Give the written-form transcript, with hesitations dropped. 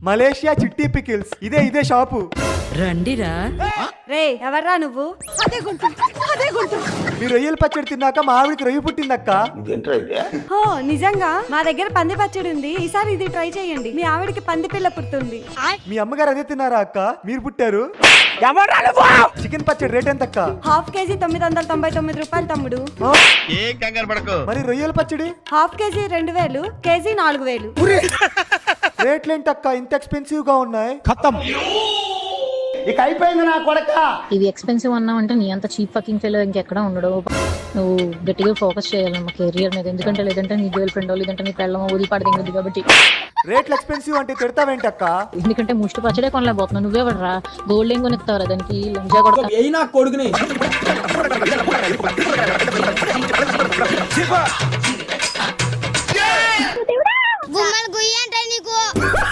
Malaysia చిట్టి pickles. ఇదే shop. రండిరా. రే ఎవర్రా నువ్వు? అదే గుంటు. మీ రొయ్యల పచ్చడి తిన్నాక మా ఆవిడికి రొయ్య పుట్టిందక్క. హో నిజంగా? మా దగ్గర పంది పచ్చడి ఉంది, ఈసారి ఇది ట్రై చేయండి, మీ ఆవిడికి పంది పిల్ల పుడుతుంది. మీ అమ్మగారు అదే తిన్నారా అక్క? మీరు పుట్టారు. చికెన్ పచ్చడి రేట్ ఎంత అక్క? హాఫ్ కేజీ 999 రూపాయలు తమ్ముడు. ఏం కంగారు పడకు. మరి రొయ్యల పచ్చడి? Half KG 2000, KG 4000. రేట్లేంటి అక్క ఇంత ఎక్స్పెన్సివ్ గా ఉన్నాయి? ఇక అయిపోయింది నా కొడక. ఇవి ఎక్స్పెన్సివ్ అన్నావు అంటే నీ అంత చీప్ ఫకింగ్ ఫెలో ఇంకెక్కడ ఉండడు. నువ్వు గట్టిగా ఫోకస్ చేయాలమ్మా కెరియర్ మీద, ఎందుకంటే లేదంటే నీ గర్ల్ ఫ్రెండ్ లేదంటే నీ పెళ్ళమో వదిలిపడదింగదు కాబట్టి. రేట్లు ఎక్స్పెన్సివ్ అంటే తిడతావేంటి అక్క? ఎందుకంటే ముష్టి పచ్చడే కొనలేకపోతున్నావు, నువ్వే పడరా గోల్డ్ ఏం కొనిస్తావురా దానికి లంజా కొడతా కొడుకుని